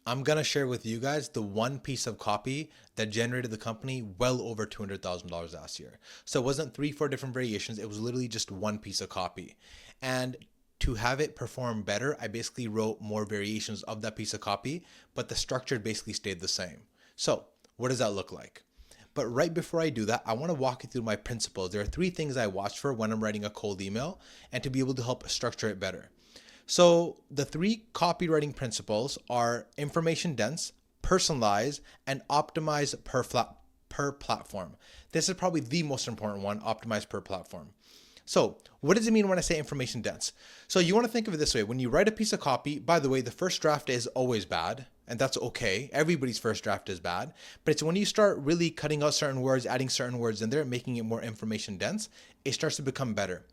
I'm going to share with you guys the one piece of copy that generated the company well over $200,000 last year. So it wasn't 3, 4 different variations. It was literally just one piece of copy. And to have it perform better, I basically wrote more variations of that piece of copy, but the structure basically stayed the same. So what does that look like? But right before I do that, I want to walk you through my principles. There are 3 things I watch for when I'm writing a cold email and to be able to help structure it better. So the 3 copywriting principles are information dense, personalize, and optimize per platform. This is probably the most important one, optimize per platform. So what does it mean when I say information dense? So you want to think of it this way. When you write a piece of copy, by the way, the first draft is always bad, and that's okay. Everybody's first draft is bad. But it's when you start really cutting out certain words, adding certain words in there, making it more information dense, it starts to become better.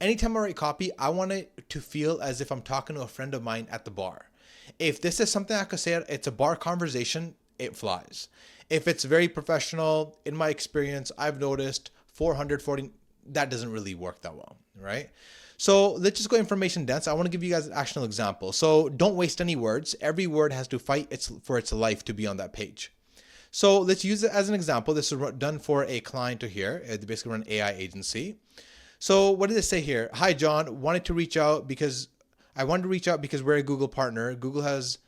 Anytime I write copy, I want it to feel as if I'm talking to a friend of mine at the bar. If this is something I could say, it's a bar conversation, it flies. If it's very professional, in my experience, I've noticed 440, that doesn't really work that well, right? So let's just go information dense. I want to give you guys an actionable example. So don't waste any words. Every word has to fight for its life to be on that page. So let's use it as an example. This is done for a client to here. They basically run an AI agency. So what did it say here? Hi, John. I wanted to reach out because we're a Google partner. Google has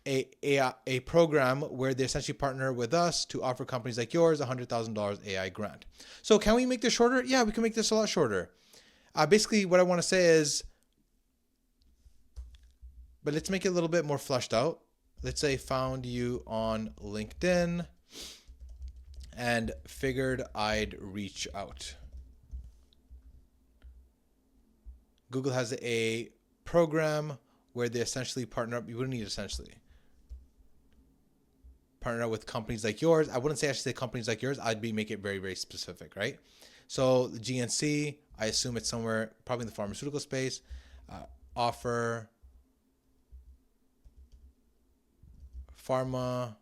a program where they essentially partner with us to offer companies like yours $100,000 AI grant. So can we make this shorter? Yeah, we can make this a lot shorter. Basically, what I want to say is, but let's make it a little bit more fleshed out. Let's say found you on LinkedIn and figured I'd reach out. Google has a program where they essentially partner up. You wouldn't need essentially. Partner up with companies like yours. I wouldn't say actually say companies like yours. I'd make it very, very specific, right? So the GNC, I assume it's somewhere probably in the pharmaceutical space. Offer pharma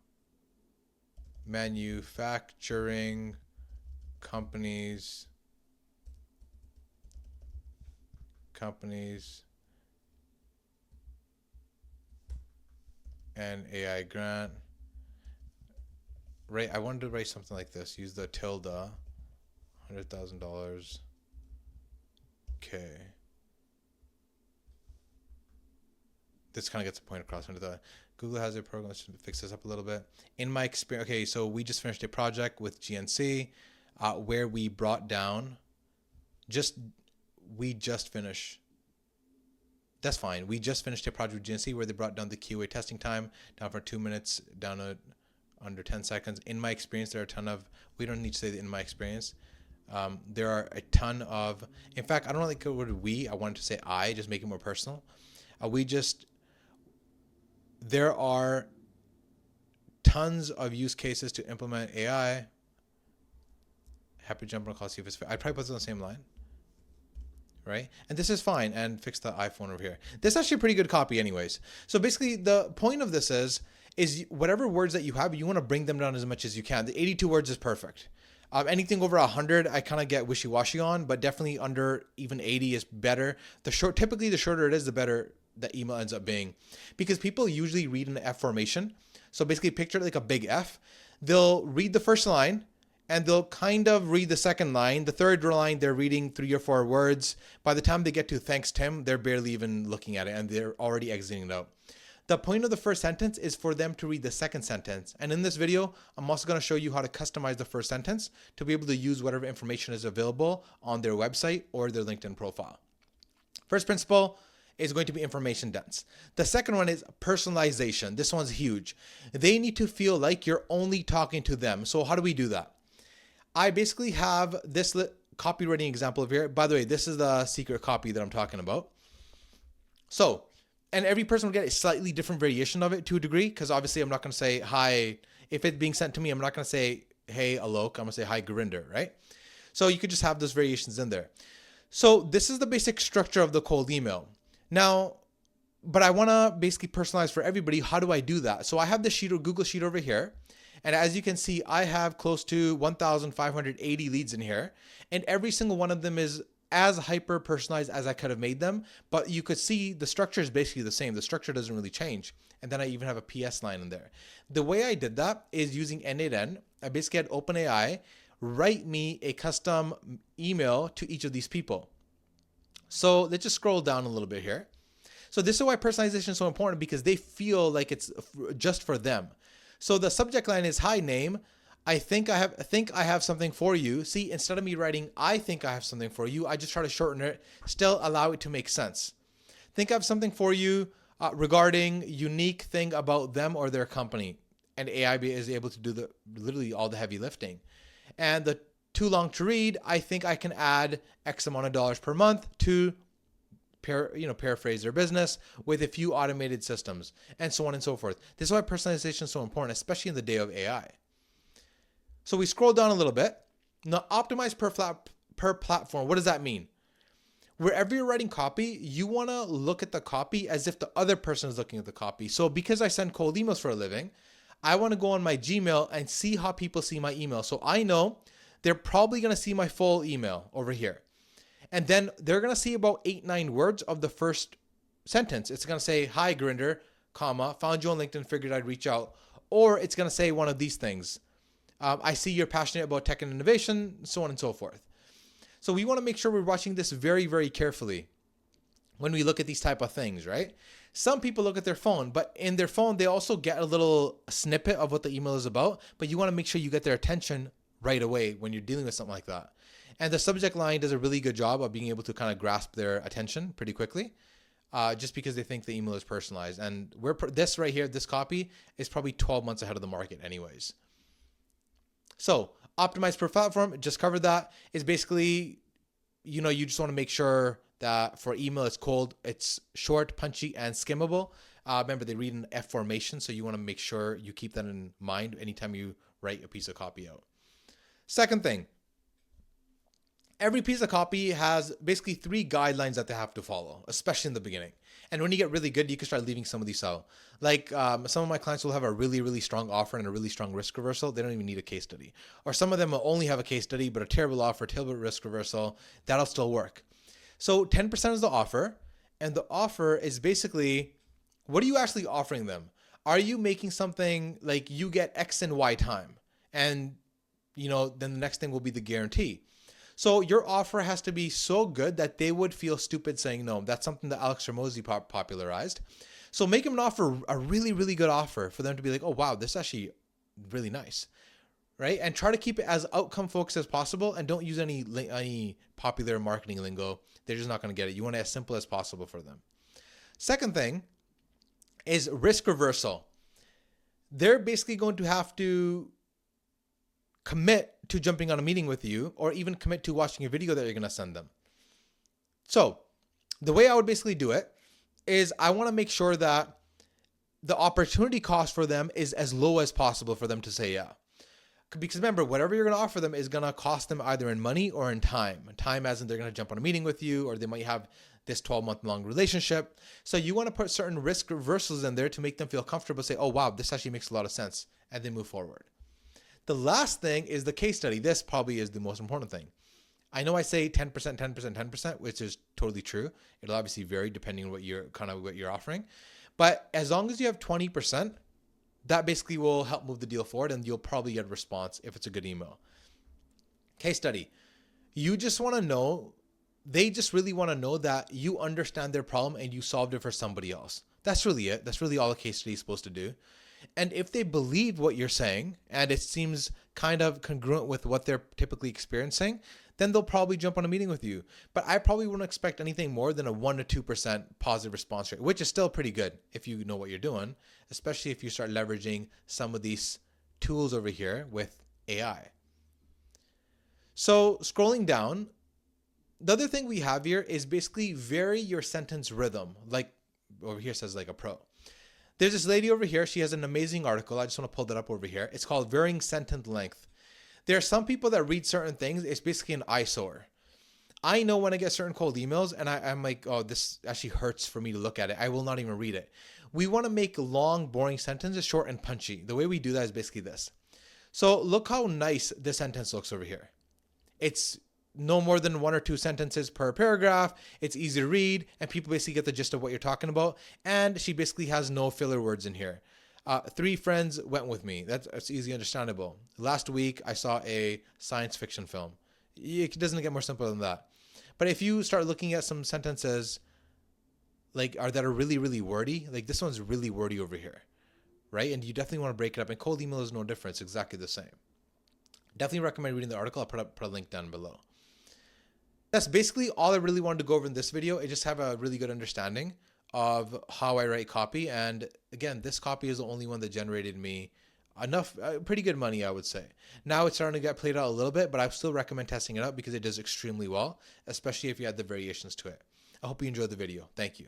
manufacturing companies and AI grant. Right, I wanted to write something like this. Use the tilde, $100,000. Okay. This kind of gets the point across under the Google has a program. Let's fix this up a little bit. In my experience, okay, so we just finished a project with GNC where we brought down we just finished. That's fine. We just finished a project with GNC where they brought down the QA testing time down from 2 minutes down to under 10 seconds. In my experience, there are a ton of, we don't need to say that in my experience. There are a ton of, in fact, I don't like the word we, I wanted to say I, just make it more personal. There are tons of use cases to implement AI. Happy to jump on a call, see if it's fair. I'd probably put it on the same line. Right? And this is fine, and fix the iPhone over here. This is actually a pretty good copy anyways. So basically the point of this is whatever words that you have, you want to bring them down as much as you can. The 82 words is perfect. Anything over 100, I kind of get wishy-washy on, but definitely under even 80 is better. Typically the shorter it is, the better the email ends up being, because people usually read in the F formation. So basically picture it like a big F. They'll read the first line, and they'll kind of read the second line. The third line, they're reading 3 or 4 words. By the time they get to thanks, Tim, they're barely even looking at it, and they're already exiting it out. The point of the first sentence is for them to read the second sentence. And in this video, I'm also going to show you how to customize the first sentence to be able to use whatever information is available on their website or their LinkedIn profile. First principle is going to be information dense. The second one is personalization. This one's huge. They need to feel like you're only talking to them. So how do we do that? I basically have this copywriting example of here. By the way, this is the secret copy that I'm talking about. So, and every person will get a slightly different variation of it to a degree, because obviously I'm not going to say hi. If it's being sent to me, I'm not going to say, hey, Alok. I'm going to say, hi, Gurinder, right? So you could just have those variations in there. So this is the basic structure of the cold email. Now, but I want to basically personalize for everybody. How do I do that? So I have the Google Sheet over here. And as you can see, I have close to 1,580 leads in here. And every single one of them is as hyper personalized as I could have made them. But you could see the structure is basically the same. The structure doesn't really change. And then I even have a PS line in there. The way I did that is using N8N. I basically had OpenAI write me a custom email to each of these people. So let's just scroll down a little bit here. So this is why personalization is so important, because they feel like it's just for them. So the subject line is, "Hi, name. I think I have something for you." See, instead of me writing, "I think I have something for you," I just try to shorten it, still allow it to make sense. "Think I have something for you regarding unique thing about them or their company." And AI is able to do literally all the heavy lifting. And the too long to read, "I think I can add X amount of dollars per month to paraphrase their business with a few automated systems," and so on and so forth. This is why personalization is so important, especially in the day of AI. So we scroll down a little bit. Now, optimize per platform. What does that mean? Wherever you're writing copy, you want to look at the copy as if the other person is looking at the copy. So because I send cold emails for a living, I want to go on my Gmail and see how people see my email. So I know they're probably going to see my full email over here. And then they're going to see about 8-9 words of the first sentence. It's going to say, "Hi, Grinder, comma, found you on LinkedIn, figured I'd reach out." Or it's going to say one of these things. "I see you're passionate about tech and innovation," so on and so forth. So we want to make sure we're watching this very, very carefully when we look at these type of things, right? Some people look at their phone, but in their phone, they also get a little snippet of what the email is about, but you want to make sure you get their attention right away when you're dealing with something like that. And the subject line does a really good job of being able to kind of grasp their attention pretty quickly, just because they think the email is personalized. And this right here, this copy is probably 12 months ahead of the market anyways. So optimize per platform, just covered that. Is basically, you just want to make sure that for email, it's cold, it's short, punchy, and skimmable. Remember, they read in F formation, so you want to make sure you keep that in mind anytime you write a piece of copy out. Second thing, every piece of copy has basically 3 guidelines that they have to follow, especially in the beginning. And when you get really good, you can start leaving some of these out. Like some of my clients will have a really, really strong offer and a really strong risk reversal. They don't even need a case study. Or some of them will only have a case study, but a terrible offer, terrible risk reversal. That'll still work. So 10% is the offer. And the offer is basically, what are you actually offering them? Are you making something like you get X and Y time? And, then the next thing will be the guarantee. So your offer has to be so good that they would feel stupid saying no. That's something that Alex Hormozi popularized. So make them an offer, a really, really good offer for them to be like, "Oh, wow, this is actually really nice," right? And try to keep it as outcome focused as possible, and don't use any popular marketing lingo. They're just not going to get it. You want it as simple as possible for them. Second thing is risk reversal. They're basically going to have to commit to jumping on a meeting with you, or even commit to watching a video that you're going to send them. So the way I would basically do it is I want to make sure that the opportunity cost for them is as low as possible for them to say yeah. Because remember, whatever you're going to offer them is going to cost them either in money or in time. Time as in they're going to jump on a meeting with you, or they might have this 12-month long relationship. So you want to put certain risk reversals in there to make them feel comfortable, say, "Oh, wow, this actually makes a lot of sense," and then move forward. The last thing is the case study. This probably is the most important thing. I know I say 10%, 10%, 10%, which is totally true. It'll obviously vary depending on what you're offering. But as long as you have 20%, that basically will help move the deal forward, and you'll probably get a response if it's a good email. Case study. You just want to know, they just really want to know that you understand their problem and you solved it for somebody else. That's really it. That's really all a case study is supposed to do. And if they believe what you're saying, and it seems kind of congruent with what they're typically experiencing, then they'll probably jump on a meeting with you. But I probably wouldn't expect anything more than a 1 to 2% positive response rate, which is still pretty good if you know what you're doing, especially if you start leveraging some of these tools over here with AI. So scrolling down, the other thing we have here is basically vary your sentence rhythm. Like over here says like a pro. There's this lady over here. She has an amazing article. I just want to pull that up over here. It's called Varying Sentence Length. There are some people that read certain things. It's basically an eyesore. I know when I get certain cold emails and I'm like, "Oh, this actually hurts for me to look at it." I will not even read it. We want to make long, boring sentences short and punchy. The way we do that is basically this. So look how nice this sentence looks over here. It's no more than 1 or 2 sentences per paragraph. It's easy to read, and people basically get the gist of what you're talking about. And she basically has no filler words in here. 3 friends went with me. That's easy, understandable. Last week, I saw a science fiction film. It doesn't get more simple than that. But if you start looking at some sentences that are really, really wordy, like this one's really wordy over here, right? And you definitely want to break it up. And cold email is no different. It's exactly the same. Definitely recommend reading the article. I'll put a link down below. That's basically all I really wanted to go over in this video. I just have a really good understanding of how I write copy. And again, this copy is the only one that generated me pretty good money, I would say. Now it's starting to get played out a little bit, but I still recommend testing it out because it does extremely well, especially if you add the variations to it. I hope you enjoyed the video. Thank you.